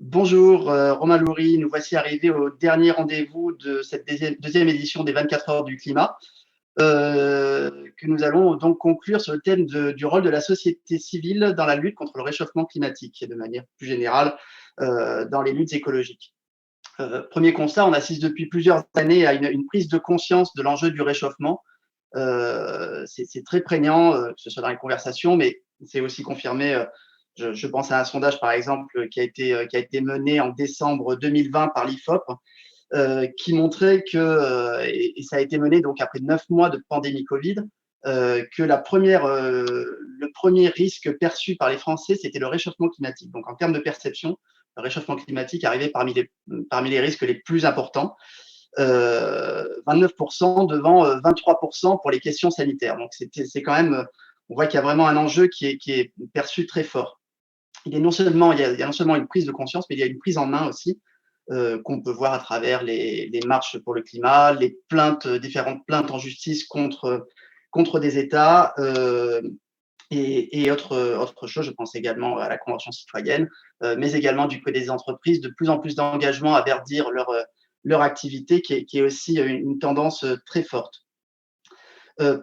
Bonjour, Romain Loury, nous voici arrivés au dernier rendez-vous de cette deuxième édition des 24 heures du climat, que nous allons donc conclure sur le thème du rôle de la société civile dans la lutte contre le réchauffement climatique et de manière plus générale dans les luttes écologiques. Premier constat, on assiste depuis plusieurs années à une prise de conscience de l'enjeu du réchauffement. C'est très prégnant, que ce soit dans les conversations, mais c'est aussi confirmé. Je pense à un sondage, par exemple, qui a été mené en décembre 2020 par l'IFOP, qui montrait que, et ça a été mené donc après 9 mois de pandémie Covid, que le premier risque perçu par les Français, c'était le réchauffement climatique. Donc, en termes de perception, le réchauffement climatique arrivait parmi les risques les plus importants. 29% devant 23% pour les questions sanitaires. Donc, c'est quand même, on voit qu'il y a vraiment un enjeu qui est perçu très fort. Il y a non seulement une prise de conscience, mais il y a une prise en main aussi, qu'on peut voir à travers les marches pour le climat, les plaintes, différentes plaintes en justice contre des États, et autre chose. Je pense également à la Convention citoyenne, mais également du côté des entreprises, de plus en plus d'engagement à verdir leur activité, qui est aussi une tendance très forte.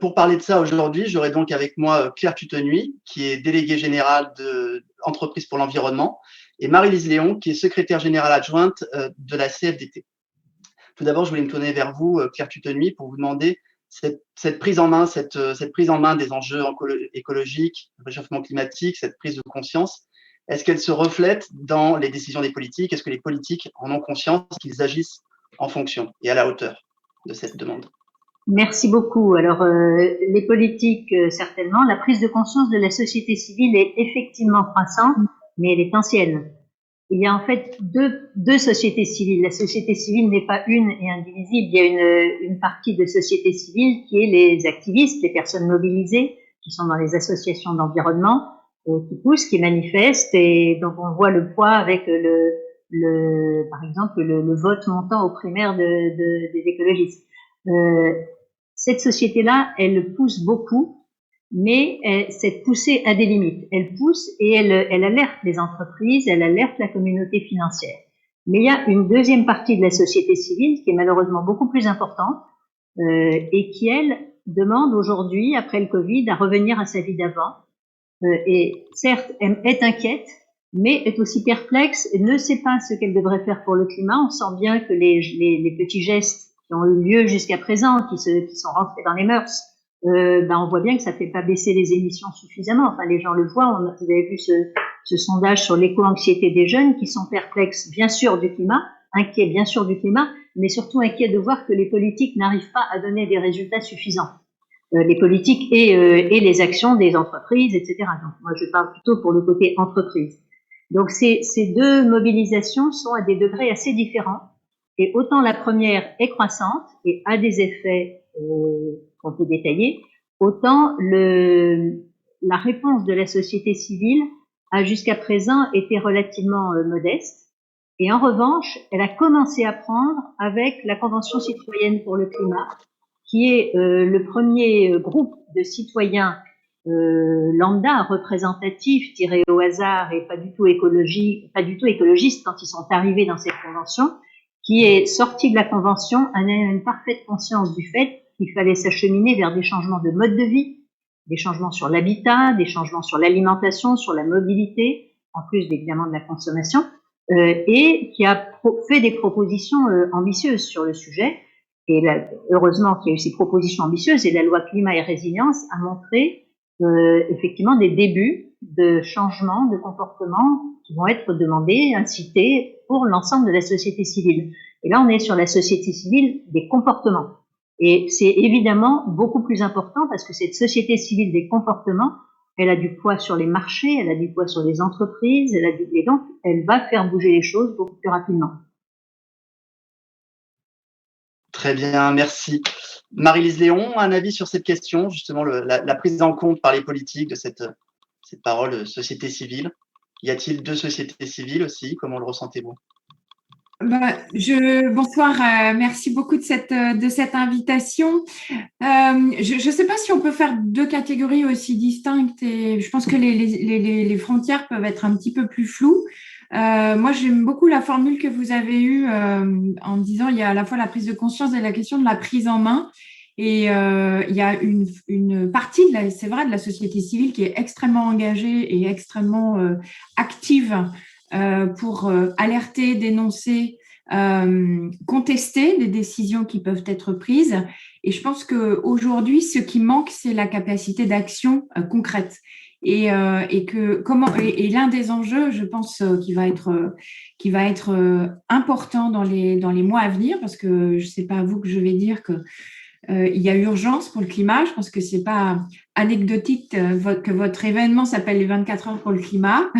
Pour parler de ça aujourd'hui, j'aurai donc avec moi Claire Tutenuy, qui est déléguée générale de Entreprises pour l'environnement, et Marie-Lise Léon, qui est secrétaire générale adjointe de la CFDT. Tout d'abord, je voulais me tourner vers vous, Claire Tutenuy, pour vous demander cette prise en main, cette prise en main des enjeux écologiques, réchauffement climatique, cette prise de conscience. Est-ce qu'elle se reflète dans les décisions des politiques? Est-ce que les politiques en ont conscience qu'ils agissent en fonction et à la hauteur de cette demande? Merci beaucoup. Alors, les politiques, certainement. La prise de conscience de la société civile est effectivement croissante, mais elle est ancienne. Il y a en fait deux sociétés civiles. La société civile n'est pas une et indivisible. Il y a une partie de société civile qui est les activistes, les personnes mobilisées, qui sont dans les associations d'environnement, qui poussent, qui manifestent, et donc on voit le poids avec par exemple, le vote montant aux primaires des écologistes. Cette société-là, elle pousse beaucoup, mais cette poussée a des limites. Elle pousse et elle alerte les entreprises, elle alerte la communauté financière. Mais il y a une deuxième partie de la société civile qui est malheureusement beaucoup plus importante et qui, elle, demande aujourd'hui, après le Covid, à revenir à sa vie d'avant. Et certes, elle est inquiète, mais est aussi perplexe et ne sait pas ce qu'elle devrait faire pour le climat. On sent bien que les petits gestes qui ont eu lieu jusqu'à présent, qui sont rentrés dans les mœurs, on voit bien que ça fait pas baisser les émissions suffisamment. Enfin, les gens le voient. Vous avez vu ce sondage sur l'éco-anxiété des jeunes qui sont perplexes, bien sûr, du climat, inquiets, bien sûr, du climat, mais surtout inquiets de voir que les politiques n'arrivent pas à donner des résultats suffisants. Les politiques et les actions des entreprises, etc. Donc, moi, je parle plutôt pour le côté entreprise. Donc, ces deux mobilisations sont à des degrés assez différents. Et autant la première est croissante et a des effets qu'on peut détailler, autant la réponse de la société civile a jusqu'à présent été relativement modeste. Et en revanche, elle a commencé à prendre avec la Convention citoyenne pour le climat, qui est le premier groupe de citoyens lambda, représentatifs, tirés au hasard et pas du tout écologistes quand ils sont arrivés dans cette convention, qui est sorti de la convention en ayant une parfaite conscience du fait qu'il fallait s'acheminer vers des changements de mode de vie, des changements sur l'habitat, des changements sur l'alimentation, sur la mobilité, en plus évidemment de la consommation, et qui a fait des propositions ambitieuses sur le sujet. Et là, heureusement qu'il y a eu ces propositions ambitieuses, et la loi climat et résilience a montré effectivement des débuts de changements de comportement qui vont être demandés, incités pour l'ensemble de la société civile. Et là, on est sur la société civile des comportements. Et c'est évidemment beaucoup plus important parce que cette société civile des comportements, elle a du poids sur les marchés, elle a du poids sur les entreprises, et donc elle va faire bouger les choses beaucoup plus rapidement. Très bien, merci. Marie-Lise Léon, un avis sur cette question, justement, la prise en compte par les politiques de cette parole société civile. Y a-t-il deux sociétés civiles aussi? Comment le ressentez-vous? Bonsoir, merci beaucoup de cette invitation. Je ne sais pas si on peut faire deux catégories aussi distinctes et je pense que les frontières peuvent être un petit peu plus floues. Moi, j'aime beaucoup la formule que vous avez eue en disant il y a à la fois la prise de conscience et la question de la prise en main. Et il y a une partie, c'est vrai, de la société civile qui est extrêmement engagée et extrêmement active pour alerter, dénoncer, contester des décisions qui peuvent être prises. Et je pense qu'aujourd'hui, ce qui manque, c'est la capacité d'action concrète. Et l'un des enjeux, je pense, qui va être important dans les mois à venir, parce que je ne sais pas à vous que je vais dire que il y a urgence pour le climat. Je pense que c'est pas anecdotique que votre événement s'appelle les 24 heures pour le climat.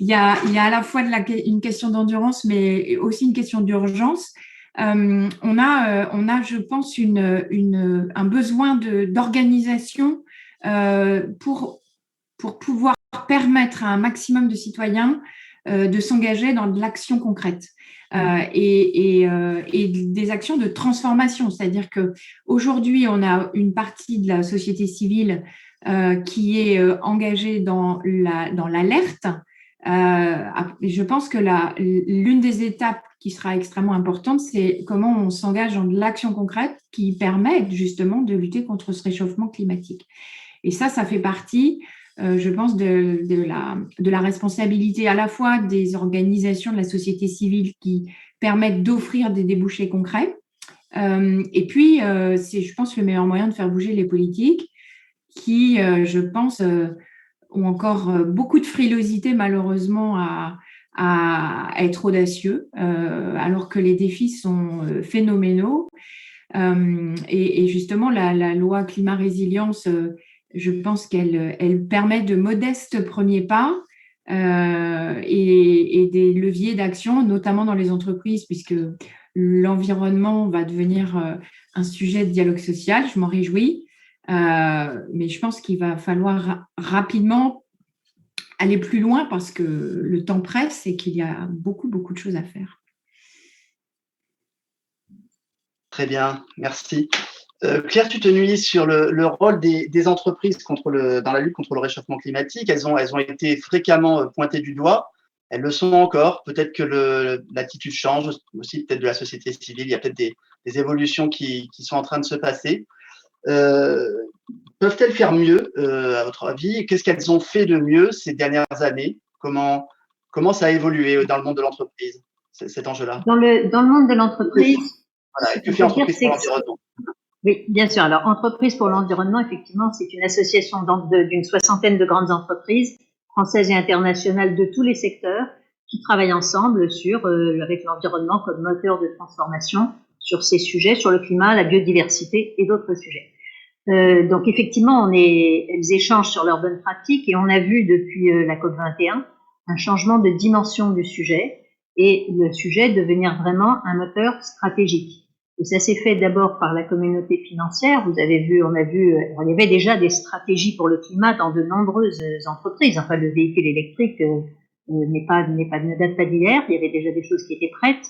il y a à la fois une question d'endurance, mais aussi une question d'urgence. On a, je pense, un besoin d'organisation pour pouvoir permettre à un maximum de citoyens de s'engager dans de l'action concrète. Et des actions de transformation. C'est-à-dire qu'aujourd'hui, on a une partie de la société civile qui est engagée dans l'alerte. Je pense que l'une des étapes qui sera extrêmement importante, c'est comment on s'engage dans de l'action concrète qui permet justement de lutter contre ce réchauffement climatique. Et ça fait partie, je pense, de la responsabilité à la fois des organisations de la société civile qui permettent d'offrir des débouchés concrets. Et puis, c'est, je pense, le meilleur moyen de faire bouger les politiques qui, je pense, ont encore beaucoup de frilosité, malheureusement, à être audacieux, alors que les défis sont phénoménaux. Et justement, la loi climat résilience, je pense qu'elle permet de modestes premiers pas et des leviers d'action, notamment dans les entreprises, puisque l'environnement va devenir un sujet de dialogue social. Je m'en réjouis. Mais je pense qu'il va falloir rapidement aller plus loin parce que le temps presse et qu'il y a beaucoup, beaucoup de choses à faire. Très bien, merci. Claire Tutenuy, sur le rôle des entreprises dans la lutte contre le réchauffement climatique, elles ont été fréquemment pointées du doigt. Elles le sont encore. Peut-être que l'attitude change aussi, peut-être de la société civile. Il y a peut-être des évolutions qui sont en train de se passer. Peuvent-elles faire mieux, à votre avis? Qu'est-ce qu'elles ont fait de mieux ces dernières années? Comment ça a évolué dans le monde de l'entreprise, cet enjeu-là? Dans le monde de l'entreprise, voilà, que fait Entreprise pour l'environnement? Oui, bien sûr. Alors, Entreprise pour l'environnement, effectivement, c'est une association d'une 60aine de grandes entreprises françaises et internationales de tous les secteurs qui travaillent ensemble avec l'environnement comme moteur de transformation sur ces sujets, sur le climat, la biodiversité et d'autres sujets. Donc, effectivement, elles échangent sur leurs bonnes pratiques et on a vu depuis la COP21 un changement de dimension du sujet et le sujet devenir vraiment un moteur stratégique. Et ça s'est fait d'abord par la communauté financière. On a vu, il y avait déjà des stratégies pour le climat dans de nombreuses entreprises. Enfin, le véhicule électrique ne date pas d'hier. Il y avait déjà des choses qui étaient prêtes.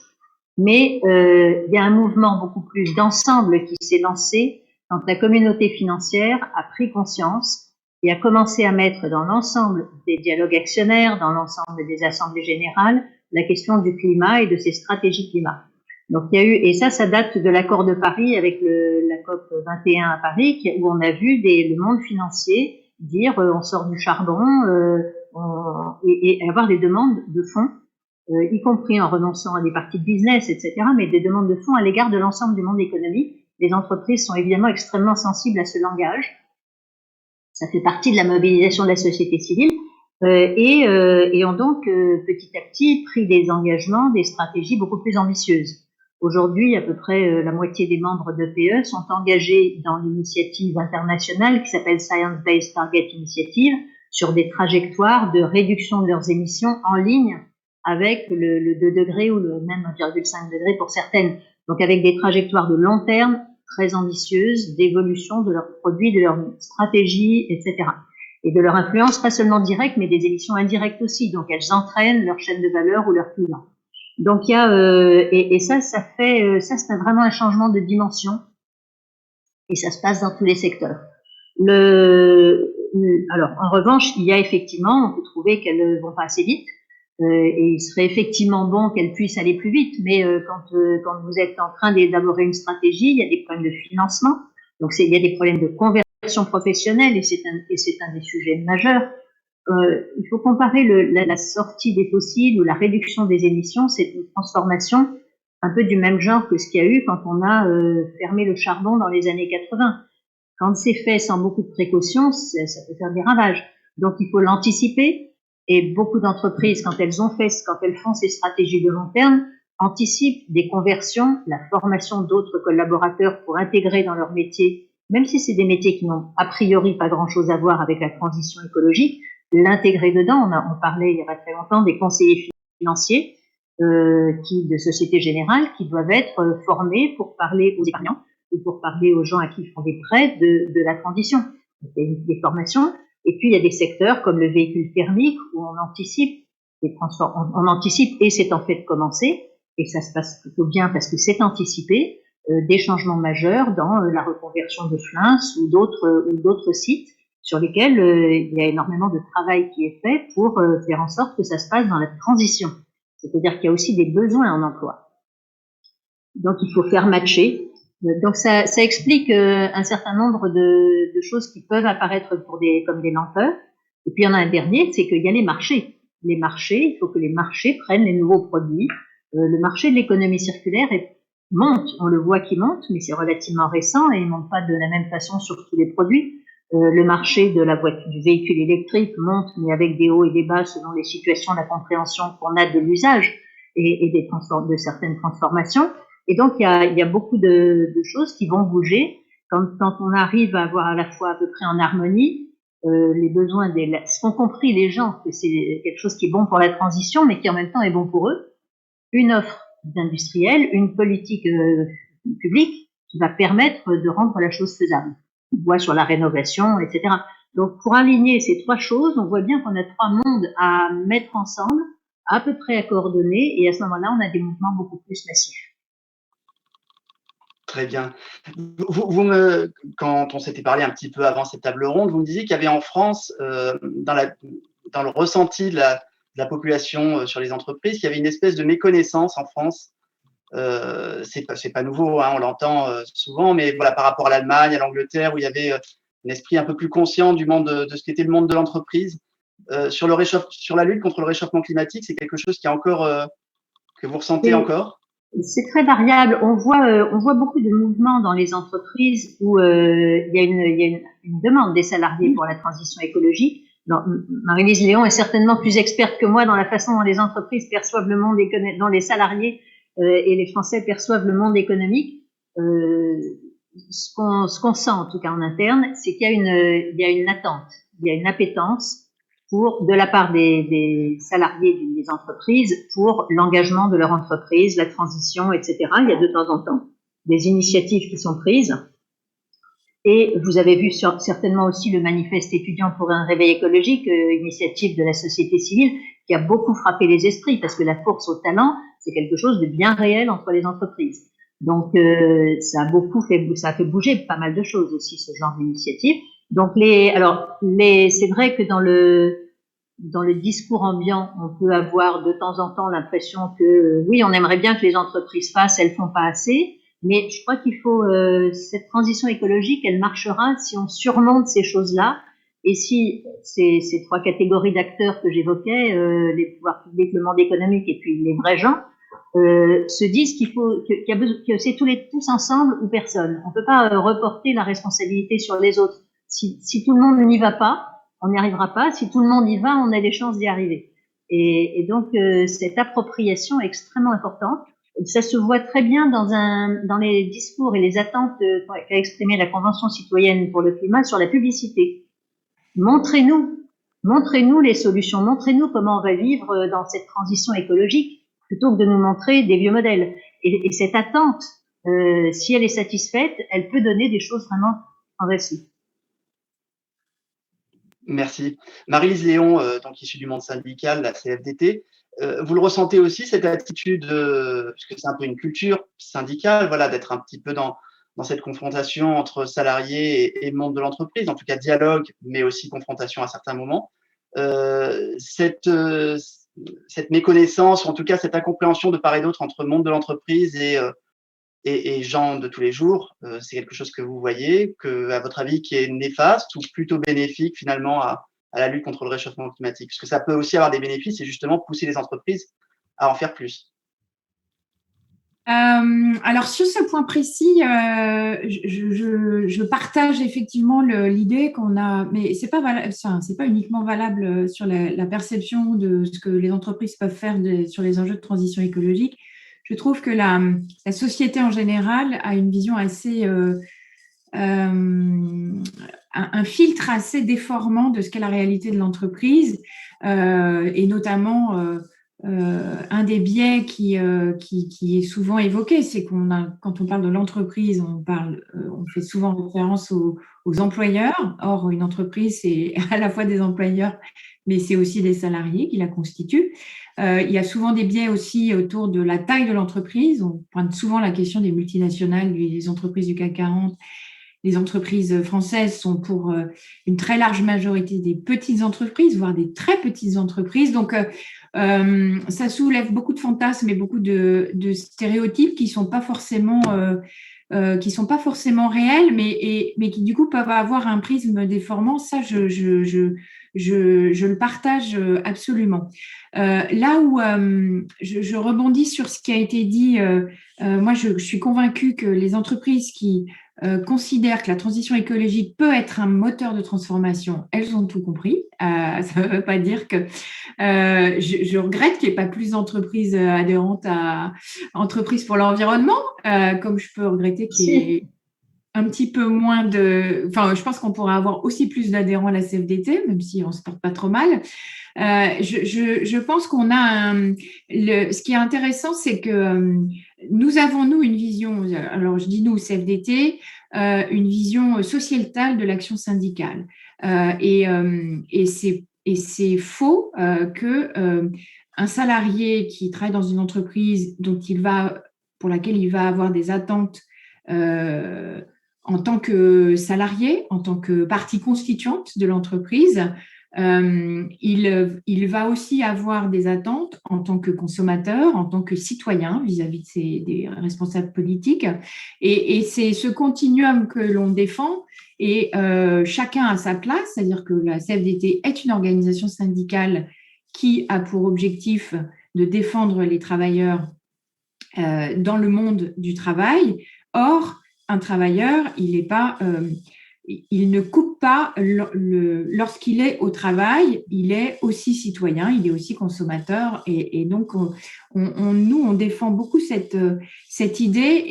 Mais il y a un mouvement beaucoup plus d'ensemble qui s'est lancé quand la communauté financière a pris conscience et a commencé à mettre dans l'ensemble des dialogues actionnaires, dans l'ensemble des assemblées générales, la question du climat et de ses stratégies climat. Donc il y a eu, et ça date de l'accord de Paris avec la COP 21 à Paris, où on a vu le monde financier dire on sort du charbon et avoir des demandes de fonds, y compris en renonçant à des parties de business, etc., mais des demandes de fonds à l'égard de l'ensemble du monde économique. Les entreprises sont évidemment extrêmement sensibles à ce langage. Ça fait partie de la mobilisation de la société civile. Et ont donc petit à petit pris des engagements, des stratégies beaucoup plus ambitieuses. Aujourd'hui, à peu près la moitié des membres d'EPE sont engagés dans l'initiative internationale qui s'appelle Science Based Target Initiative sur des trajectoires de réduction de leurs émissions en ligne avec le 2 degrés ou le même 1,5 degré pour certaines. Donc avec des trajectoires de long terme très ambitieuses d'évolution de leurs produits, de leurs stratégies, etc. Et de leur influence, pas seulement directe, mais des émissions indirectes aussi. Donc, elles entraînent leur chaîne de valeur ou leur client. Donc, il y a, ça c'est vraiment un changement de dimension. Et ça se passe dans tous les secteurs. Alors, en revanche, il y a effectivement, on peut trouver qu'elles vont pas assez vite. et il serait effectivement bon qu'elle puisse aller plus vite, mais quand vous êtes en train d'élaborer une stratégie, il y a des problèmes de financement, donc il y a des problèmes de conversion professionnelle, et c'est un des sujets majeurs. Il faut comparer la sortie des fossiles ou la réduction des émissions, c'est une transformation un peu du même genre que ce qu'il y a eu quand on a fermé le charbon dans les années 80. Quand c'est fait sans beaucoup de précautions, ça peut faire des ravages. Donc il faut l'anticiper, et beaucoup d'entreprises, quand elles font ces stratégies de long terme, anticipent des conversions, la formation d'autres collaborateurs pour intégrer dans leur métier, même si c'est des métiers qui n'ont a priori pas grand-chose à voir avec la transition écologique, l'intégrer dedans. On parlait il y a très longtemps des conseillers financiers de Société Générale qui doivent être formés pour parler aux épargnants ou pour parler aux gens à qui ils font des prêts de la transition. Des formations. Et puis il y a des secteurs comme le véhicule thermique où on anticipe et c'est en fait commencé, et ça se passe plutôt bien parce que c'est anticipé, des changements majeurs dans la reconversion de Flins ou d'autres sites sur lesquels il y a énormément de travail qui est fait pour faire en sorte que ça se passe dans la transition. C'est-à-dire qu'il y a aussi des besoins en emploi. Donc il faut faire matcher. Donc ça explique un certain nombre de choses qui peuvent apparaître comme des lenteurs. Et puis il y en a un dernier, c'est qu'il y a les marchés. Les marchés, il faut que les marchés prennent les nouveaux produits. Le marché de l'économie circulaire monte, on le voit qu'il monte, mais c'est relativement récent et il ne monte pas de la même façon sur tous les produits. Le marché du véhicule électrique monte, mais avec des hauts et des bas selon les situations, la compréhension qu'on a de l'usage et de certaines transformations. Et donc, il y a beaucoup de choses qui vont bouger quand on arrive à avoir à la fois à peu près en harmonie les besoins ce qu'ont compris les gens, que c'est quelque chose qui est bon pour la transition, mais qui en même temps est bon pour eux, une offre d'industriel, une politique publique qui va permettre de rendre la chose faisable. On voit sur la rénovation, etc. Donc, pour aligner ces trois choses, on voit bien qu'on a trois mondes à mettre ensemble, à peu près à coordonner, et à ce moment-là, on a des mouvements beaucoup plus massifs. Très bien. Quand on s'était parlé un petit peu avant cette table ronde, vous me disiez qu'il y avait en France, dans le ressenti de la population sur les entreprises, qu'il y avait une espèce de méconnaissance en France. C'est pas nouveau, hein, on l'entend souvent, mais voilà, par rapport à l'Allemagne, à l'Angleterre, où il y avait un esprit un peu plus conscient du monde de ce qu'était le monde de l'entreprise. Sur la lutte contre le réchauffement climatique, c'est quelque chose qui est encore que vous ressentez encore? C'est très variable. On voit beaucoup de mouvements dans les entreprises où il y a une demande des salariés pour la transition écologique. Marie-Lise Léon est certainement plus experte que moi dans la façon dont les entreprises perçoivent le monde économique, dont les salariés et les Français perçoivent le monde économique. Ce qu'on sent en tout cas en interne, c'est qu'il y a une attente, il y a une appétence de la part des salariés des entreprises pour l'engagement de leur entreprise, la transition, etc. Il y a de temps en temps des initiatives qui sont prises. Et vous avez vu certainement aussi le manifeste étudiant pour un réveil écologique, initiative de la société civile, qui a beaucoup frappé les esprits, parce que la course au talent, c'est quelque chose de bien réel entre les entreprises. Donc, ça a fait bouger pas mal de choses aussi, ce genre d'initiative. Donc, c'est vrai que dans le discours ambiant, on peut avoir de temps en temps l'impression que oui, on aimerait bien que les entreprises fassent, elles font pas assez. Mais je crois qu'il faut cette transition écologique, elle marchera si on surmonte ces choses-là et si ces trois catégories d'acteurs que j'évoquais, les pouvoirs publics, le monde économique et puis les vrais gens, se disent que c'est tous ensemble ou personne. On peut pas reporter la responsabilité sur les autres. Si tout le monde n'y va pas, on n'y arrivera pas. Si tout le monde y va, on a des chances d'y arriver. Et donc cette appropriation est extrêmement importante. Ça se voit très bien dans les discours et les attentes qu'a exprimé la Convention citoyenne pour le climat sur la publicité. Montrez-nous les solutions, montrez-nous comment on va vivre dans cette transition écologique, plutôt que de nous montrer des vieux modèles. Et cette attente, si elle est satisfaite, elle peut donner des choses vraiment en récit. Merci. Marie-Lise Léon, donc issue du monde syndical, la CFDT, vous le ressentez aussi, cette attitude, puisque c'est un peu une culture syndicale, voilà, d'être un petit peu dans cette confrontation entre salariés et monde de l'entreprise, en tout cas dialogue, mais aussi confrontation à certains moments. Cette cette méconnaissance, ou en tout cas cette incompréhension de part et d'autre entre monde de l'entreprise et gens de tous les jours, c'est quelque chose que vous voyez, que, à votre avis, qui est néfaste ou plutôt bénéfique finalement à la lutte contre le réchauffement climatique? Parce que ça peut aussi avoir des bénéfices et justement pousser les entreprises à en faire plus. Alors sur ce point précis, je partage effectivement l'idée qu'on a, mais c'est pas valable, c'est pas uniquement valable sur la perception de ce que les entreprises peuvent faire sur les enjeux de transition écologique. Je trouve que la société en général a une vision assez un filtre assez déformant de ce qu'est la réalité de l'entreprise, et notamment un des biais qui est souvent évoqué, c'est quand on parle de l'entreprise, on fait souvent référence aux employeurs. Or, une entreprise, c'est à la fois des employeurs, mais c'est aussi des salariés qui la constituent. Il y a souvent des biais aussi autour de la taille de l'entreprise. On pointe souvent la question des multinationales, des entreprises du CAC 40. Les entreprises françaises sont pour une très large majorité des petites entreprises, voire des très petites entreprises. Donc, ça soulève beaucoup de fantasmes et beaucoup de stéréotypes qui sont pas forcément réels, mais qui du coup peuvent avoir un prisme déformant. Ça, je le partage absolument. Là où je rebondis sur ce qui a été dit, moi je suis convaincue que les entreprises qui considèrent que la transition écologique peut être un moteur de transformation, elles ont tout compris. Ça ne veut pas dire que je regrette qu'il n'y ait pas plus d'entreprises adhérentes à Entreprises pour l'environnement, comme je peux regretter qu'il y ait un petit peu moins de... Enfin, je pense qu'on pourrait avoir aussi plus d'adhérents à la CFDT, même si on ne se porte pas trop mal. Je pense qu'on a ce qui est intéressant, c'est que nous avons, nous, une vision, alors je dis nous, CFDT, une vision sociétale de l'action syndicale. Et c'est faux que un salarié qui travaille dans une entreprise pour laquelle il va avoir des attentes en tant que salarié, en tant que partie constituante de l'entreprise, il va aussi avoir des attentes en tant que consommateur, en tant que citoyen vis-à-vis des responsables politiques. Et c'est ce continuum que l'on défend. Et chacun a sa place, c'est-à-dire que la CFDT est une organisation syndicale qui a pour objectif de défendre les travailleurs dans le monde du travail. Or, un travailleur, il ne coupe pas lorsqu'il est au travail, il est aussi citoyen, il est aussi consommateur, et donc nous on défend beaucoup cette idée,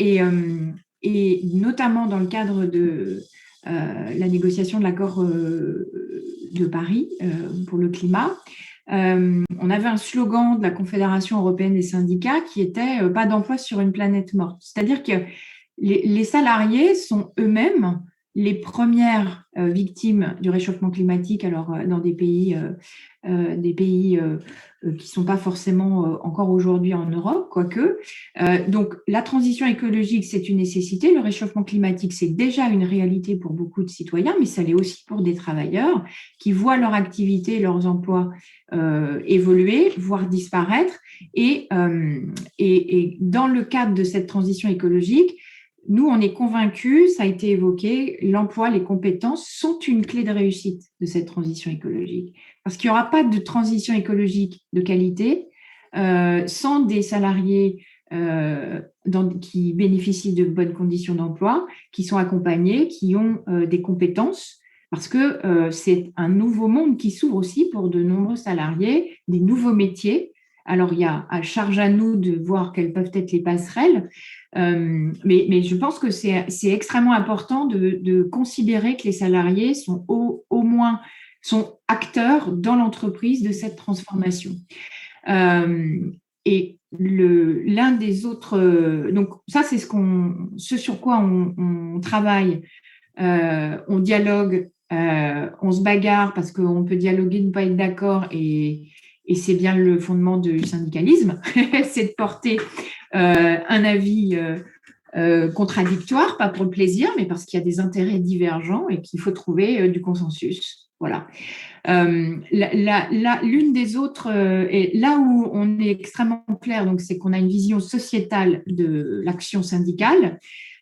et notamment dans le cadre de la négociation de l'accord de Paris pour le climat. On avait un slogan de la Confédération européenne des syndicats qui était pas d'emploi sur une planète morte. C'est-à-dire que les salariés sont eux-mêmes les premières victimes du réchauffement climatique, alors dans des pays qui ne sont pas forcément encore aujourd'hui en Europe, quoique. Donc, la transition écologique, c'est une nécessité. Le réchauffement climatique, c'est déjà une réalité pour beaucoup de citoyens, mais ça l'est aussi pour des travailleurs qui voient leur activité, leurs emplois évoluer, voire disparaître. Et dans le cadre de cette transition écologique, nous, on est convaincus, ça a été évoqué, l'emploi, les compétences sont une clé de réussite de cette transition écologique. Parce qu'il n'y aura pas de transition écologique de qualité sans des salariés qui bénéficient de bonnes conditions d'emploi, qui sont accompagnés, qui ont des compétences, parce que c'est un nouveau monde qui s'ouvre aussi pour de nombreux salariés, des nouveaux métiers. Alors, il y a à charge à nous de voir quelles peuvent être les passerelles, mais je pense que c'est extrêmement important de considérer que les salariés sont au moins sont acteurs dans l'entreprise de cette transformation. Et l'un des autres, donc ça c'est ce sur quoi on travaille, on dialogue, on se bagarre parce qu'on peut dialoguer, ne pas être d'accord, et c'est bien le fondement du syndicalisme, c'est de porter un avis contradictoire, pas pour le plaisir, mais parce qu'il y a des intérêts divergents et qu'il faut trouver du consensus. Voilà. L'une des autres, et là où on est extrêmement clair, donc c'est qu'on a une vision sociétale de l'action syndicale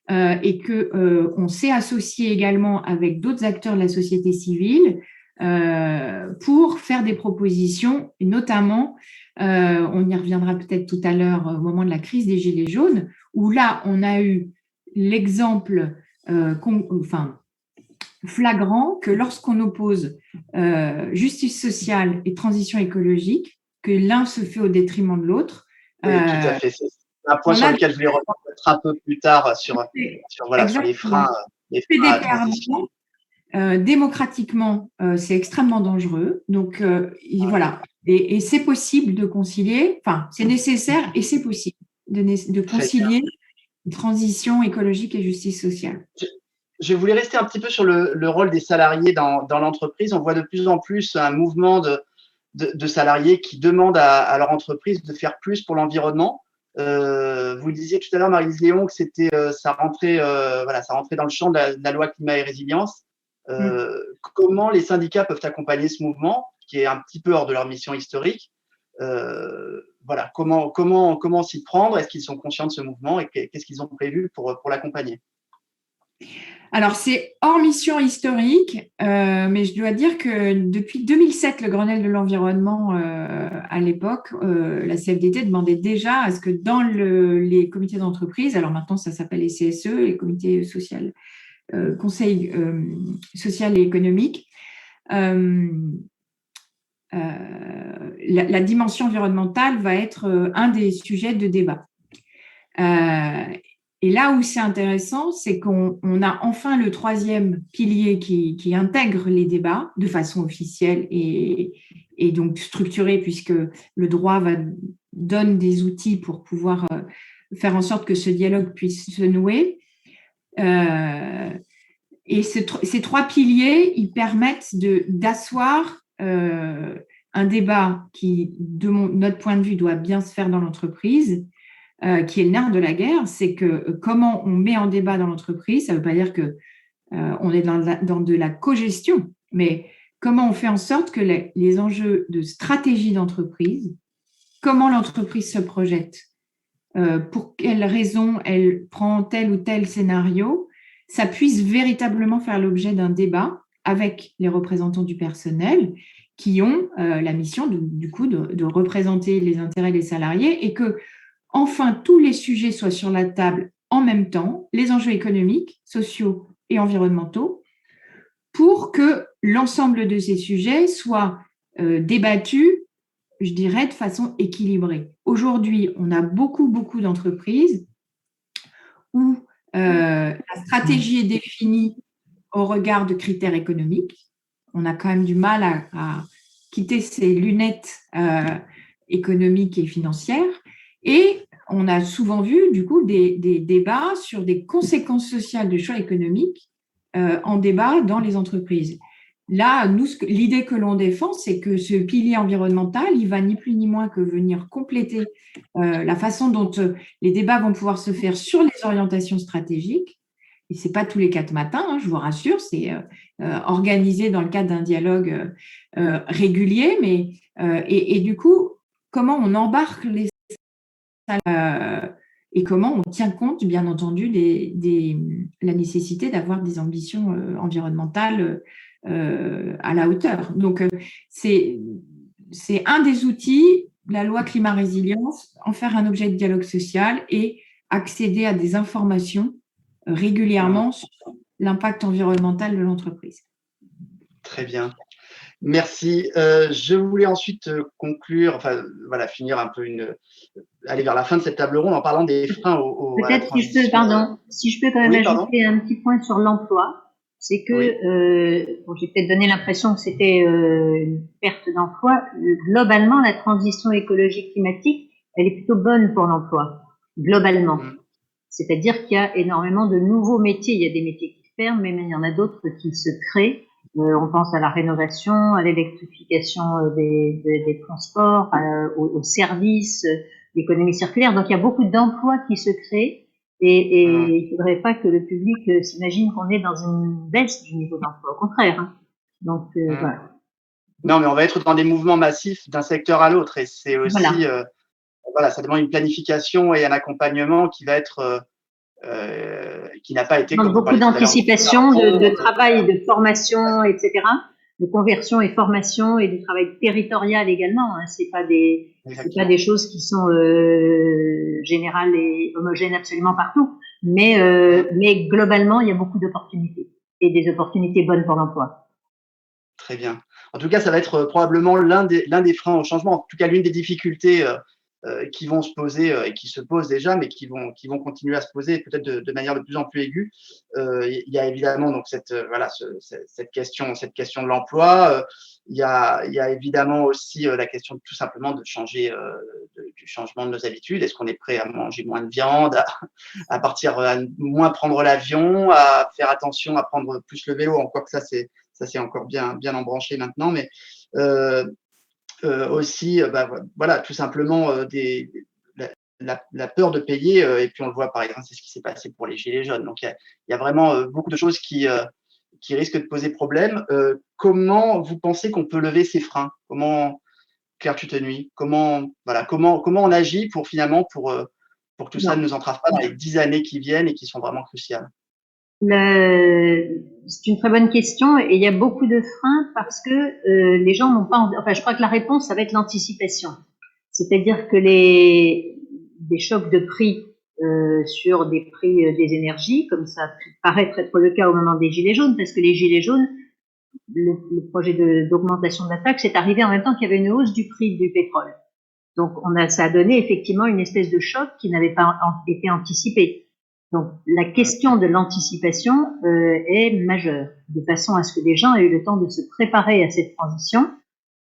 et que on s'est associé également avec d'autres acteurs de la société civile pour faire des propositions, et notamment, on y reviendra peut-être tout à l'heure au moment de la crise des Gilets jaunes, où là, on a eu l'exemple, flagrant que lorsqu'on oppose justice sociale et transition écologique, que l'un se fait au détriment de l'autre. Oui, tout à fait. C'est un point sur lequel je voulais revenir peut-être un peu plus tard sur les freins à la transition. Démocratiquement, c'est extrêmement dangereux. Donc, voilà. Et c'est possible de concilier, enfin, c'est nécessaire et c'est possible de concilier transition écologique et justice sociale. Je voulais rester un petit peu sur le rôle des salariés dans l'entreprise. On voit de plus en plus un mouvement de salariés qui demandent à leur entreprise de faire plus pour l'environnement. Vous disiez tout à l'heure, Marie-Lise Léon, que ça rentrait dans le champ de la loi climat et résilience. Comment les syndicats peuvent accompagner ce mouvement qui est un petit peu hors de leur mission historique? Comment s'y prendre? Est-ce qu'ils sont conscients de ce mouvement et qu'est-ce qu'ils ont prévu pour l'accompagner? Alors, c'est hors mission historique, mais je dois dire que depuis 2007, le Grenelle de l'environnement, à l'époque, la CFDT demandait déjà à ce que dans les comités d'entreprise, alors maintenant ça s'appelle les CSE, les comités social, conseil social et économique, la dimension environnementale va être un des sujets de débat. Et là où c'est intéressant, c'est qu'on a enfin le troisième pilier qui intègre les débats de façon officielle et donc structurée, puisque le droit donne des outils pour pouvoir faire en sorte que ce dialogue puisse se nouer. Et ces trois piliers, ils permettent d'asseoir un débat qui, de notre point de vue, doit bien se faire dans l'entreprise, qui est le nerf de la guerre. C'est que comment on met en débat dans l'entreprise, ça ne veut pas dire que on est dans de la cogestion, mais comment on fait en sorte que les enjeux de stratégie d'entreprise, comment l'entreprise se projette, pour quelles raisons elle prend tel ou tel scénario, ça puisse véritablement faire l'objet d'un débat avec les représentants du personnel qui ont la mission de représenter les intérêts des salariés et que enfin tous les sujets soient sur la table en même temps, les enjeux économiques, sociaux et environnementaux, pour que l'ensemble de ces sujets soient débattus, je dirais, de façon équilibrée. Aujourd'hui, on a beaucoup d'entreprises où la stratégie est définie au regard de critères économiques. On a quand même du mal à quitter ces lunettes économiques et financières. Et on a souvent vu, du coup, des débats sur des conséquences sociales de choix économiques en débat dans les entreprises. Là, nous, l'idée que l'on défend, c'est que ce pilier environnemental, il va ni plus ni moins que venir compléter la façon dont les débats vont pouvoir se faire sur les orientations stratégiques. Et ce n'est pas tous les 4 matins, hein, je vous rassure, c'est organisé dans le cadre d'un dialogue régulier. Mais, et du coup, comment on embarque les et comment on tient compte, bien entendu, la nécessité d'avoir des ambitions environnementales à la hauteur. Donc, c'est un des outils, la loi climat résilience, en faire un objet de dialogue social et accéder à des informations régulièrement sur l'impact environnemental de l'entreprise. Très bien. Merci. Je voulais ensuite conclure, finir un peu aller vers la fin de cette table ronde en parlant des freins Peut-être si je peux quand même ajouter un petit point sur l'emploi, c'est que j'ai peut-être donné l'impression que c'était une perte d'emploi. Globalement, la transition écologique climatique, elle est plutôt bonne pour l'emploi, globalement. C'est-à-dire qu'il y a énormément de nouveaux métiers. Il y a des métiers qui ferment, mais il y en a d'autres qui se créent. On pense à la rénovation, à l'électrification des transports, aux services, l'économie circulaire. Donc, il y a beaucoup d'emplois qui se créent et il ne faudrait pas que le public s'imagine qu'on est dans une baisse du niveau d'emploi. Au contraire, hein. Donc, voilà. Non, mais on va être dans des mouvements massifs d'un secteur à l'autre et c'est aussi, Voilà. voilà, ça demande une planification et un accompagnement qui va être, qui n'a pas été, Donc, comme vous beaucoup parliez tout à l'heure, de d'anticipation, préparation, de travail, de formation, ouais, etc. De conversion et formation et du travail territorial également. Hein. C'est pas des exactement. choses qui sont générales et homogènes absolument partout. Mais globalement, il y a beaucoup d'opportunités et des opportunités bonnes pour l'emploi. Très bien. En tout cas, ça va être probablement l'un des freins au changement. En tout cas, l'une des difficultés qui vont se poser et qui se posent déjà, mais qui vont continuer à se poser peut-être de manière de plus en plus aiguë. Il y a évidemment donc voilà, cette question de l'emploi. Il y a évidemment aussi la question tout simplement de changer, du changement de nos habitudes. Est-ce qu'on est prêt à manger moins de viande, à partir, à moins prendre l'avion, à faire attention, à prendre plus le vélo, en quoi que ça c'est encore bien embranché maintenant, mais aussi, voilà, tout simplement la peur de payer, et puis on le voit par exemple, c'est ce qui s'est passé pour les gilets jaunes. Donc il y a vraiment beaucoup de choses qui risquent de poser problème. Comment vous pensez qu'on peut lever ces freins? Comment, Claire Tutenuy, comment on agit pour finalement pour que tout ça ne Non. nous entrave pas dans les 10 années qui viennent et qui sont vraiment cruciales? C'est une très bonne question et il y a beaucoup de freins parce que les gens n'ont pas. Enfin, je crois que la réponse, ça va être l'anticipation. C'est-à-dire que des chocs de prix sur des prix des énergies, comme ça paraît être le cas au moment des Gilets jaunes, parce que les Gilets jaunes, le projet d'augmentation de la taxe est arrivé en même temps qu'il y avait une hausse du prix du pétrole. Donc, ça a donné effectivement une espèce de choc qui n'avait pas été anticipé. Donc, la question de l'anticipation est majeure, de façon à ce que les gens aient eu le temps de se préparer à cette transition.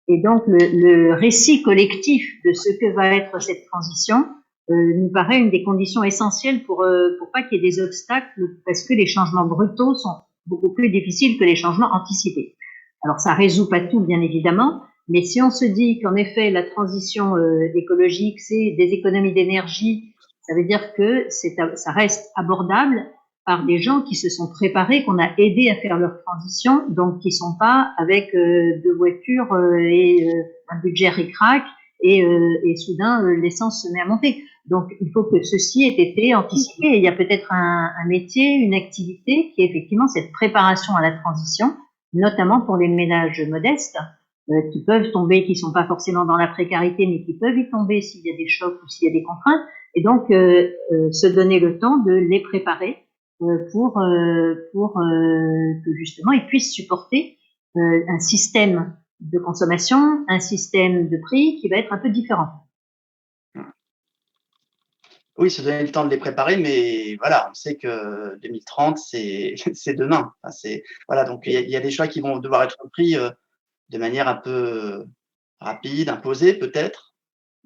Et donc, le récit collectif de ce que va être cette transition nous paraît une des conditions essentielles pour pas qu'il y ait des obstacles, parce que les changements brutaux sont beaucoup plus difficiles que les changements anticipés. Alors, ça résout pas tout, bien évidemment, mais si on se dit qu'en effet, la transition écologique, c'est des économies d'énergie, ça veut dire que ça reste abordable par des gens qui se sont préparés, qu'on a aidés à faire leur transition, donc qui sont pas avec deux voitures et un budget ric-rac et soudain l'essence se met à monter. Donc il faut que ceci ait été anticipé. Et il y a peut-être un métier, une activité qui est effectivement cette préparation à la transition, notamment pour les ménages modestes qui peuvent tomber, qui sont pas forcément dans la précarité, mais qui peuvent y tomber s'il y a des chocs ou s'il y a des contraintes. Et donc se donner le temps de les préparer pour que justement ils puissent supporter un système de consommation, un système de prix qui va être un peu différent. Oui, se donner le temps de les préparer, mais voilà, on sait que 2030, c'est c'est demain. Enfin, voilà, donc il y a des choix qui vont devoir être pris de manière un peu rapide, imposée peut-être.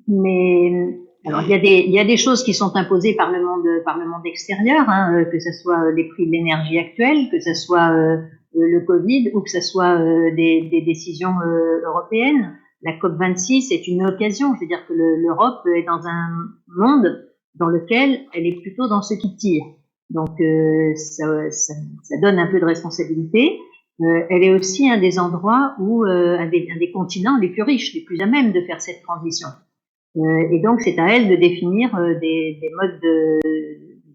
Mais alors Et il y a des choses qui sont imposées par le monde extérieur, hein, que ce soit les prix de l'énergie actuelle, que ce soit le Covid ou que ce soit des décisions européennes. La COP26 est une occasion, je veux dire que l'Europe est dans un monde dans lequel elle est plutôt dans ce qui tire. Donc ça donne un peu de responsabilité. Elle est aussi un des endroits où un des continents les plus riches, les plus à même de faire cette transition. Et donc, c'est à elle de définir des modes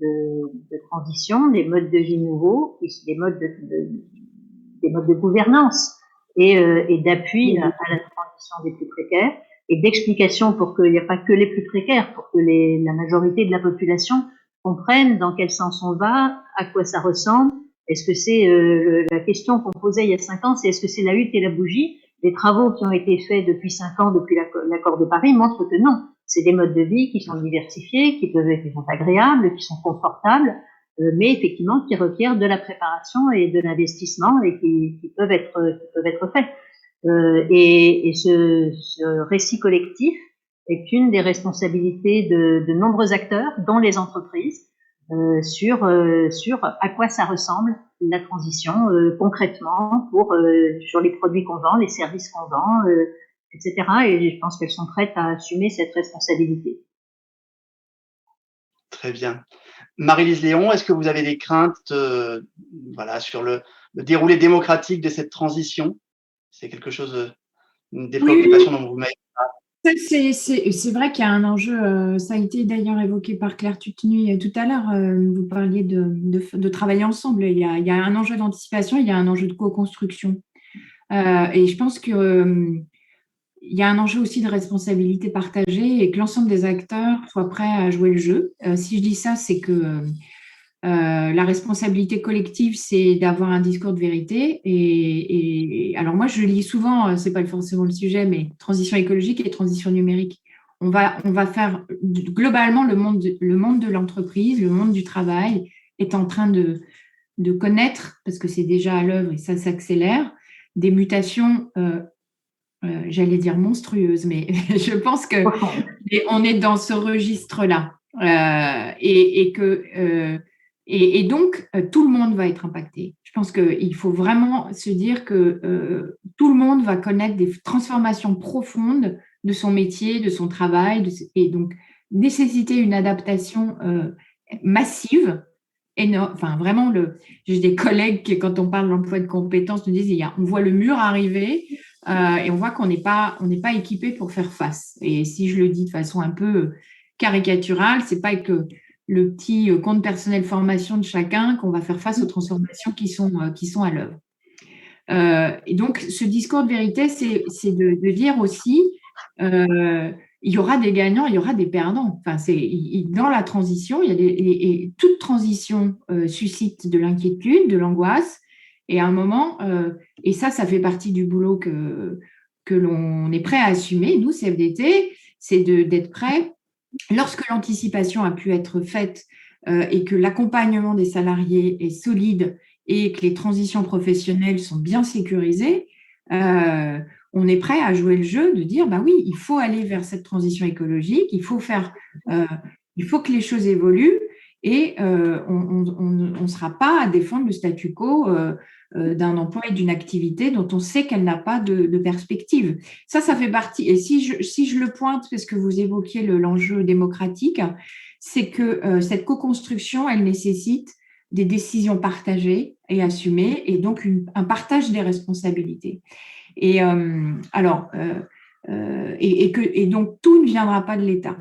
de transition, des modes de vie nouveaux, des modes de gouvernance et d'appui à la transition des plus précaires et d'explication pour qu'il n'y a pas que les plus précaires, pour que la majorité de la population comprenne dans quel sens on va, à quoi ça ressemble. Est-ce que c'est la question qu'on posait il y a 5 ans, c'est est-ce que c'est la hutte et la bougie? Les travaux qui ont été faits depuis 5 ans, depuis l'accord de Paris, montrent que non. C'est des modes de vie qui sont diversifiés, qui sont agréables, qui sont confortables, mais effectivement qui requièrent de la préparation et de l'investissement et qui peuvent être faits. Et ce récit collectif est une des responsabilités de nombreux acteurs, dont les entreprises, sur à quoi ça ressemble la transition concrètement sur les produits qu'on vend, les services qu'on vend, etc. Et je pense qu'elles sont prêtes à assumer cette responsabilité. très bien. Marie-Lise Léon, est-ce que vous avez des craintes voilà, sur le déroulé démocratique de cette transition? C'est quelque chose, des Oui, oui, préoccupations dont vous m'avez. ça, c'est vrai qu'il y a un enjeu, ça a été d'ailleurs évoqué par Claire Tutenu tout à l'heure, vous parliez de travailler ensemble, il y a un enjeu d'anticipation, il y a un enjeu de co-construction. Et je pense que il y a un enjeu aussi de responsabilité partagée et que l'ensemble des acteurs soient prêts à jouer le jeu. Si je dis ça, c'est que la responsabilité collective, c'est d'avoir un discours de vérité. Et alors moi, je lis souvent, c'est pas forcément le sujet, mais transition écologique et transition numérique. On va faire globalement le monde de l'entreprise, le monde du travail est en train de connaître, parce que c'est déjà à l'œuvre et ça s'accélère, des mutations, j'allais dire monstrueuses, mais je pense que on est dans ce registre-là. Et donc, tout le monde va être impacté. Je pense qu'il faut vraiment se dire que tout le monde va connaître des transformations profondes de son métier, de son travail, et donc nécessiter une adaptation massive. Enfin, vraiment, j'ai des collègues qui, quand on parle de l'emploi de compétences, nous disent on voit le mur arriver et on voit qu'on n'est pas équipé pour faire face. Et si je le dis de façon un peu caricaturale, c'est pas que le petit compte personnel formation de chacun qu'on va faire face aux transformations qui sont à l'œuvre. Et donc, ce discours de vérité, c'est de dire aussi il y aura des gagnants, il y aura des perdants. Enfin, dans la transition, et toute transition suscite de l'inquiétude, de l'angoisse. Et à un moment, et ça fait partie du boulot que l'on est prêt à assumer, nous, CFDT, c'est d'être prêt, lorsque l'anticipation a pu être faite et que l'accompagnement des salariés est solide et que les transitions professionnelles sont bien sécurisées, on est prêt à jouer le jeu de dire, bah oui, il faut aller vers cette transition écologique, il faut que les choses évoluent et on ne sera pas à défendre le statu quo d'un emploi et d'une activité dont on sait qu'elle n'a pas de perspective. Ça fait partie. Et si je le pointe, parce que vous évoquiez l'enjeu démocratique, c'est que cette co-construction, elle nécessite des décisions partagées et assumées, et donc un partage des responsabilités. Et donc tout ne viendra pas de l'État.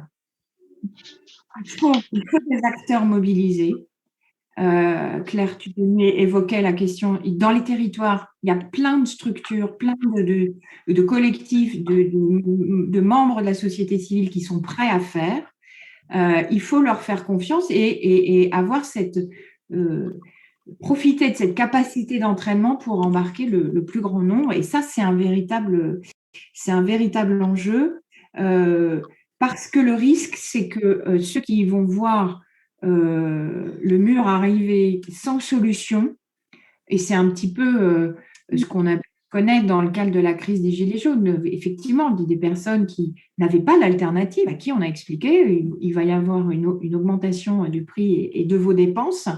Il faut des acteurs mobilisés. Claire Tutenu évoquait la question, dans les territoires, il y a plein de structures, plein de collectifs, de membres de la société civile qui sont prêts à faire. Il faut leur faire confiance et avoir profiter de cette capacité d'entraînement pour embarquer le plus grand nombre. Et ça, c'est un véritable enjeu parce que le risque, c'est que ceux qui vont voir le mur arriver sans solution, et c'est un petit peu ce qu'on a pu connaître dans le cadre de la crise des Gilets jaunes, effectivement, des personnes qui n'avaient pas d'alternative, à qui on a expliqué il va y avoir une augmentation du prix et de vos dépenses,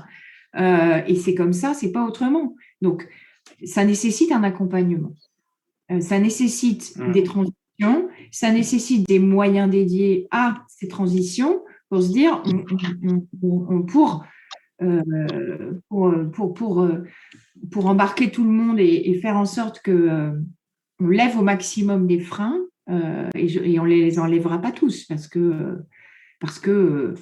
et c'est comme ça, c'est pas autrement. Donc, ça nécessite un accompagnement. Ça nécessite des transitions, ça nécemment des moyens dédiés à ces transitions pour se dire, pour embarquer tout le monde et faire en sorte que on lève au maximum les freins et on les enlèvera pas tous parce que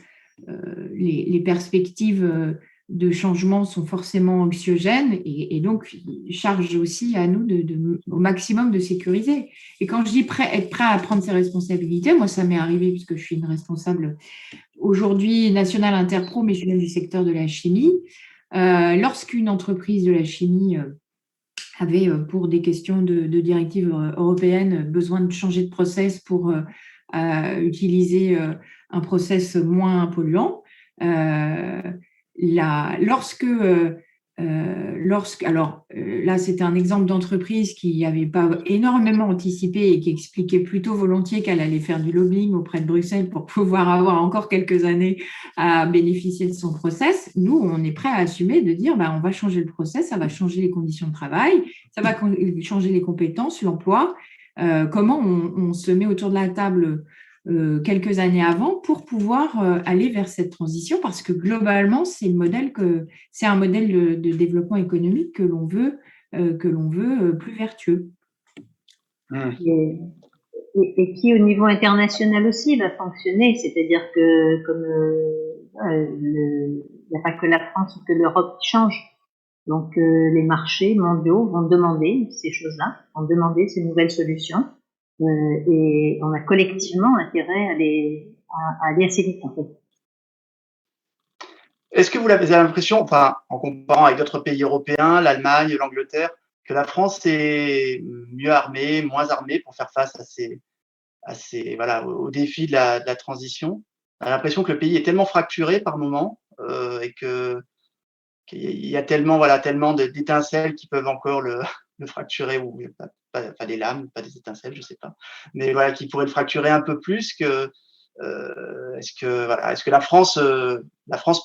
les perspectives de changement sont forcément anxiogènes et donc charge aussi à nous au maximum de sécuriser. Et quand je dis être prêt à prendre ses responsabilités, moi ça m'est arrivé puisque je suis une responsable aujourd'hui nationale interpro, mais je viens du secteur de la chimie. Lorsqu'une entreprise de la chimie avait, pour des questions de directives européennes, besoin de changer de process pour utiliser un process moins polluant, là, c'était un exemple d'entreprise qui n'avait pas énormément anticipé et qui expliquait plutôt volontiers qu'elle allait faire du lobbying auprès de Bruxelles pour pouvoir avoir encore quelques années à bénéficier de son process. Nous, on est prêt à assumer de dire on va changer le process, ça va changer les conditions de travail, ça va changer les compétences, l'emploi. Comment on se met autour de la table quelques années avant pour pouvoir aller vers cette transition, parce que globalement, c'est un modèle de développement économique que l'on veut plus vertueux. Et, et qui, au niveau international aussi, va fonctionner. C'est-à-dire que, comme il n'y a pas que la France ou que l'Europe qui change. Donc, les marchés mondiaux vont demander ces choses-là, vont demander ces nouvelles solutions. Et on a collectivement intérêt à aller assez vite, en fait. Est-ce que vous avez l'impression, enfin, en comparant avec d'autres pays européens, l'Allemagne, l'Angleterre, que la France est mieux armée, moins armée pour faire face voilà, aux défis de la transition? On a l'impression que le pays est tellement fracturé par moment et qu'il y a tellement, voilà, tellement d'étincelles qui peuvent encore le fracturer, ou pas des lames, pas des étincelles, je sais pas, mais voilà, qui pourraient le fracturer un peu plus que. Est-ce que la France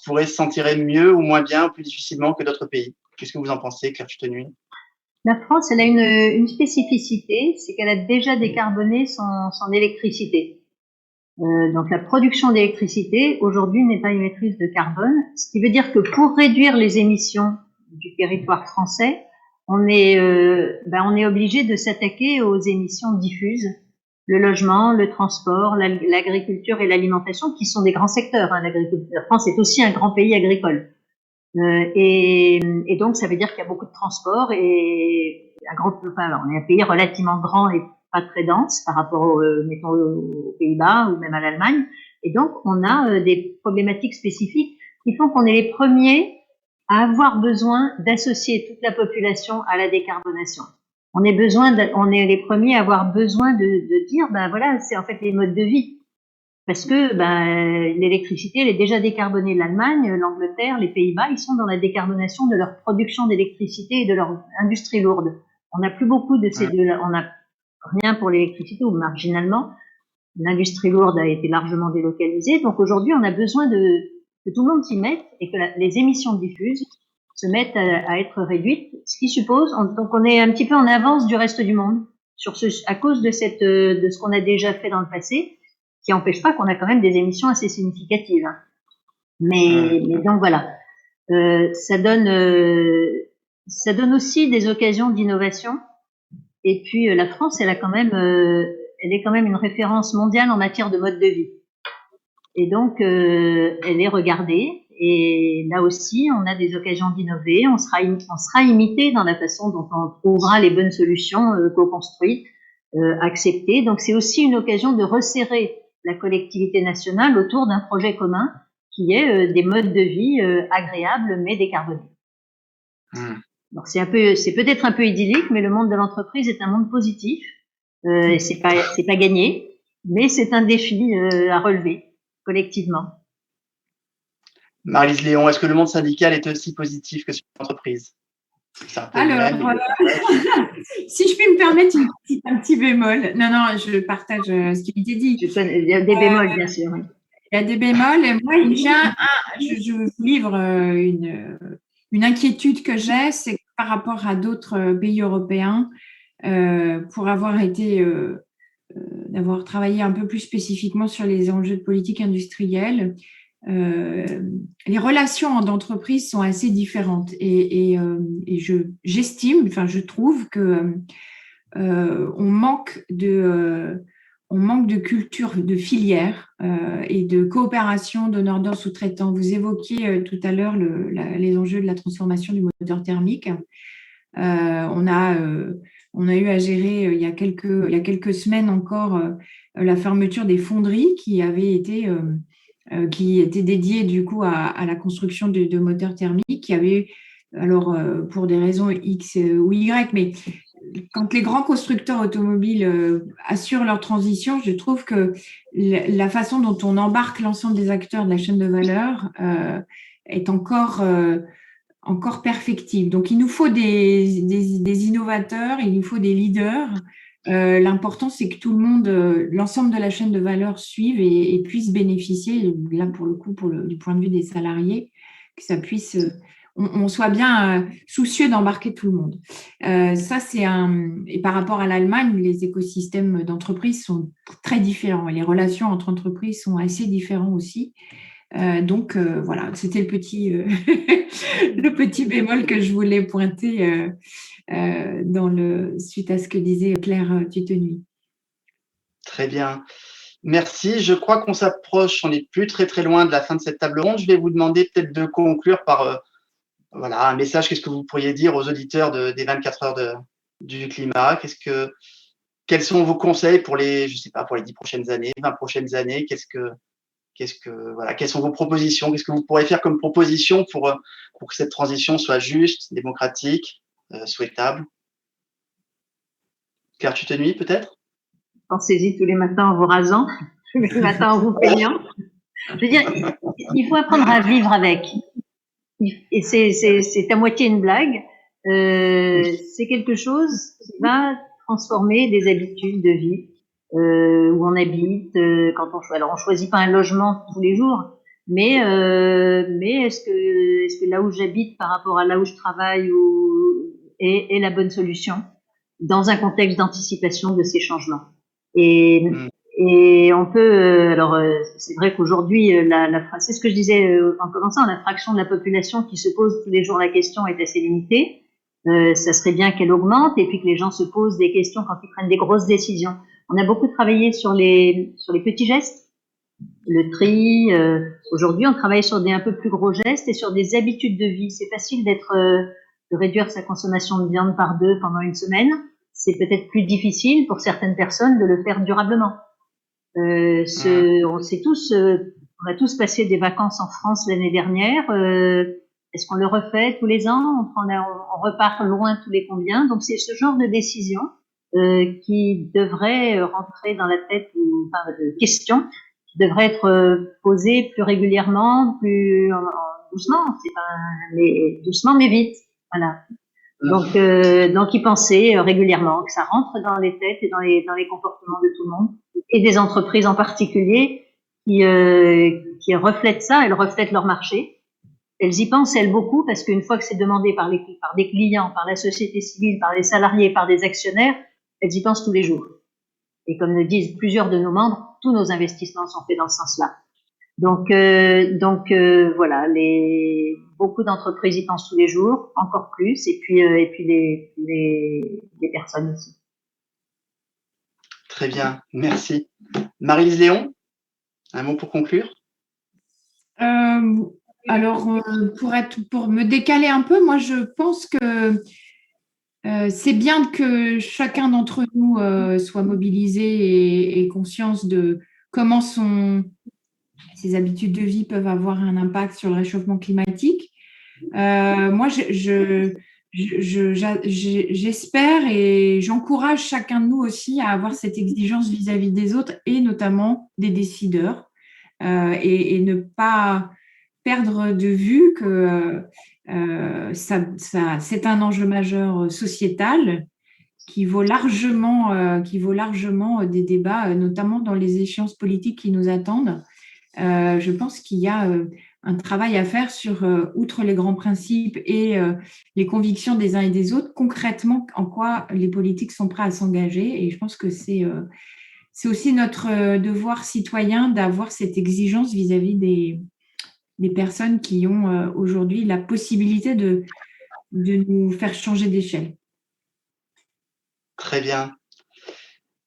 pourrait se sentir mieux ou moins bien, ou plus difficilement que d'autres pays? Qu'est-ce que vous en pensez, Claire Chutenuy? La France, elle a une spécificité, c'est qu'elle a déjà décarboné son électricité. Donc la production d'électricité aujourd'hui n'est pas émettrice de carbone, ce qui veut dire que pour réduire les émissions du territoire français, on est obligé de s'attaquer aux émissions diffuses, le logement, le transport, l'agriculture et l'alimentation, qui sont des grands secteurs. La France est aussi un grand pays agricole. Et donc, ça veut dire qu'il y a beaucoup de transport et on est un pays relativement grand et pas très dense par rapport mettons, aux Pays-Bas ou même à l'Allemagne. Et donc, on a des problématiques spécifiques qui font qu'on est les premiers à avoir besoin d'associer toute la population à la décarbonation. On est les premiers à avoir besoin de dire, voilà, c'est en fait les modes de vie. Parce que l'électricité, elle est déjà décarbonée. L'Allemagne, l'Angleterre, les Pays-Bas, ils sont dans la décarbonation de leur production d'électricité et de leur industrie lourde. On n'a plus beaucoup de ces deux-là. On n'a rien pour l'électricité, ou marginalement. L'industrie lourde a été largement délocalisée. Donc aujourd'hui, on a besoin que tout le monde s'y mette et que les émissions diffuses se mettent à être réduites, ce qui suppose, donc on est un petit peu en avance du reste du monde à cause de ce qu'on a déjà fait dans le passé, qui n'empêche pas qu'on a quand même des émissions assez significatives. Mais donc voilà, ça donne aussi des occasions d'innovation. Et puis la France, elle est quand même une référence mondiale en matière de mode de vie. Et donc elle est regardée. Et là aussi, on a des occasions d'innover. On sera imité dans la façon dont on trouvera les bonnes solutions co-construites, acceptées. Donc c'est aussi une occasion de resserrer la collectivité nationale autour d'un projet commun qui est des modes de vie agréables mais décarbonés. Donc c'est peut-être un peu idyllique, mais le monde de l'entreprise est un monde positif. C'est pas gagné, mais c'est un défi à relever collectivement. Maryse Léon, est-ce que le monde syndical est aussi positif que sur l'entreprise? Alors, si je puis me permettre un petit bémol. Non, je partage ce qui a été dit. Il y a des bémols, bien sûr. Oui. Il y a des bémols. Et moi, je vous livre une inquiétude que j'ai, c'est que par rapport à d'autres pays européens, pour d'avoir travaillé un peu plus spécifiquement sur les enjeux de politique industrielle, les relations d'entreprise sont assez différentes et je trouve que on manque de culture de filière et de coopération donneur-d'ordre sous-traitant. Vous évoquiez tout à l'heure les enjeux de la transformation du moteur thermique. On a eu à gérer il y a quelques semaines encore la fermeture des fonderies qui était dédiée du coup à la construction de moteurs thermiques, qui avait eu, alors pour des raisons X ou Y, mais quand les grands constructeurs automobiles assurent leur transition, je trouve que la façon dont on embarque l'ensemble des acteurs de la chaîne de valeur est encore perfectible. Donc, il nous faut des innovateurs, il nous faut des leaders. L'important, c'est que tout le monde, l'ensemble de la chaîne de valeur suive et puisse bénéficier, là pour le coup, du point de vue des salariés, que ça puisse on soit bien soucieux d'embarquer tout le monde. Ça, et par rapport à l'Allemagne, les écosystèmes d'entreprise sont très différents et les relations entre entreprises sont assez différentes aussi. Donc voilà, c'était le petit bémol que je voulais pointer suite à ce que disait Claire Tutenuy. Très bien. Merci. Je crois qu'on s'approche, on n'est plus très très loin de la fin de cette table ronde. Je vais vous demander peut-être de conclure par voilà, un message. Qu'est-ce que vous pourriez dire aux auditeurs des 24 heures du climat? Quels sont vos conseils pour je sais pas, pour les 10 prochaines années, 20 prochaines années? Voilà, quelles sont vos propositions? Qu'est-ce que vous pourrez faire comme proposition pour que cette transition soit juste, démocratique, souhaitable? Claire Tutenuy, peut-être? Pensez-y tous les matins en vous rasant, tous les matins en vous peignant. Je veux dire, il faut apprendre à vivre avec. Et c'est à moitié une blague. C'est quelque chose qui va transformer des habitudes de vie où on habite. Alors on choisit pas un logement tous les jours, mais est-ce que là où j'habite par rapport à là où je travaille est la bonne solution dans un contexte d'anticipation de ces changements. Et on peut, c'est vrai qu'aujourd'hui, c'est ce que je disais en commençant, la fraction de la population qui se pose tous les jours la question est assez limitée. Ça serait bien qu'elle augmente et puis que les gens se posent des questions quand ils prennent des grosses décisions. On a beaucoup travaillé sur les petits gestes, le tri. Aujourd'hui, on travaille sur des un peu plus gros gestes et sur des habitudes de vie. C'est facile de réduire sa consommation de viande par 2 pendant une semaine. C'est peut-être plus difficile pour certaines personnes de le faire durablement. On a tous passé des vacances en France l'année dernière. Est-ce qu'on le refait tous les ans? On repart loin tous les combien? Donc c'est ce genre de décision qui devrait rentrer dans la tête, de questions qui devraient être posées plus régulièrement, doucement, mais doucement mais vite. Voilà. Donc y penser régulièrement, que ça rentre dans les têtes et dans les comportements de tout le monde, et des entreprises en particulier qui reflètent ça, elles reflètent leur marché. Elles y pensent, elles, beaucoup, parce qu'une fois que c'est demandé par des clients, par la société civile, par les salariés, par des actionnaires, elles y pensent tous les jours. Et comme le disent plusieurs de nos membres, tous nos investissements sont faits dans ce sens-là. Donc voilà, beaucoup d'entreprises y pensent tous les jours, encore plus, et puis les personnes aussi. Très bien, merci. Marie-Lise Léon, un mot pour conclure? Alors, pour me décaler un peu, moi, je pense que c'est bien que chacun d'entre nous soit mobilisé et conscience de comment ses habitudes de vie peuvent avoir un impact sur le réchauffement climatique. Moi, j'espère et j'encourage chacun de nous aussi à avoir cette exigence vis-à-vis des autres et notamment des décideurs et ne pas perdre de vue que c'est un enjeu majeur sociétal qui vaut largement des débats, notamment dans les échéances politiques qui nous attendent. Je pense qu'il y a un travail à faire sur, outre les grands principes et les convictions des uns et des autres, concrètement, en quoi les politiques sont prêts à s'engager. Et je pense que c'est aussi notre devoir citoyen d'avoir cette exigence vis-à-vis des personnes qui ont aujourd'hui la possibilité de nous faire changer d'échelle. Très bien.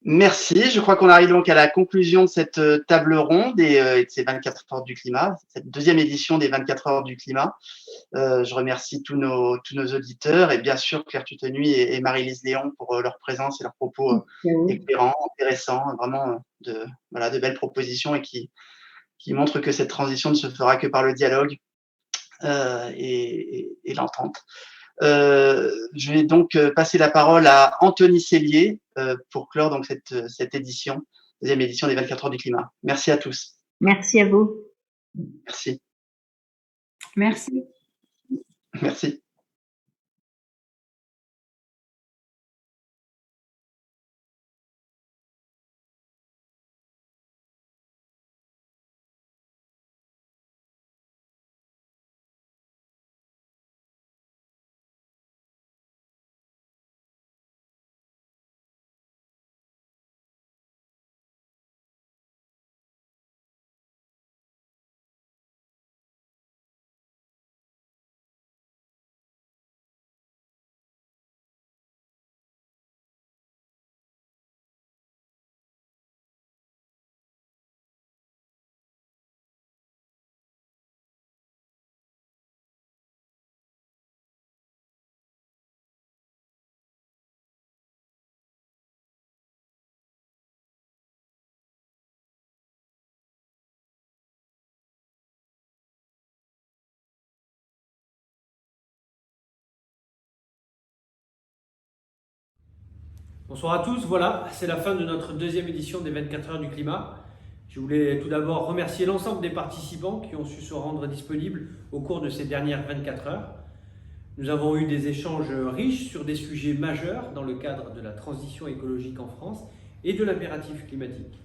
Merci. Je crois qu'on arrive donc à la conclusion de cette table ronde et de ces 24 heures du climat, cette deuxième édition des 24 heures du climat. Je remercie tous nos auditeurs et bien sûr Claire Tutenuy et Marie-Lise Léon pour leur présence et leurs propos éclairants, intéressants, vraiment de belles propositions et qui montrent que cette transition ne se fera que par le dialogue et l'entente. Je vais donc passer la parole à Anthony Cellier pour clore donc cette édition, deuxième édition des 24 heures du climat. Merci à tous. Merci à vous. Merci. Merci. Merci. Bonsoir à tous, voilà, c'est la fin de notre deuxième édition des 24 heures du climat. Je voulais tout d'abord remercier l'ensemble des participants qui ont su se rendre disponibles au cours de ces dernières 24 heures. Nous avons eu des échanges riches sur des sujets majeurs dans le cadre de la transition écologique en France et de l'impératif climatique.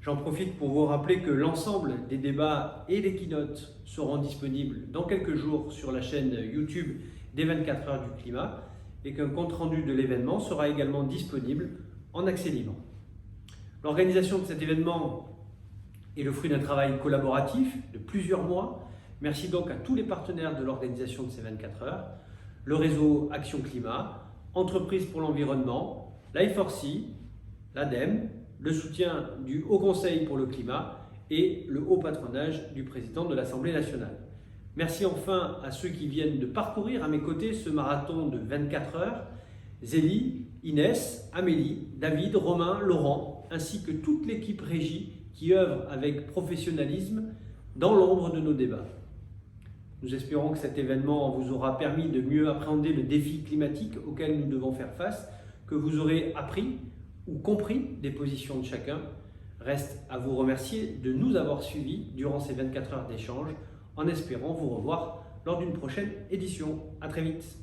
J'en profite pour vous rappeler que l'ensemble des débats et les keynotes seront disponibles dans quelques jours sur la chaîne YouTube des 24 heures du climat et qu'un compte-rendu de l'événement sera également disponible en accès libre. L'organisation de cet événement est le fruit d'un travail collaboratif de plusieurs mois. Merci donc à tous les partenaires de l'organisation de ces 24 heures, le réseau Action Climat, Entreprises pour l'environnement, l'I4C, l'ADEME, le soutien du Haut Conseil pour le climat et le haut patronage du président de l'Assemblée nationale. Merci enfin à ceux qui viennent de parcourir à mes côtés ce marathon de 24 heures, Zélie, Inès, Amélie, David, Romain, Laurent, ainsi que toute l'équipe régie qui œuvre avec professionnalisme dans l'ombre de nos débats. Nous espérons que cet événement vous aura permis de mieux appréhender le défi climatique auquel nous devons faire face, que vous aurez appris ou compris des positions de chacun. Reste à vous remercier de nous avoir suivis durant ces 24 heures d'échange, en espérant vous revoir lors d'une prochaine édition. À très vite.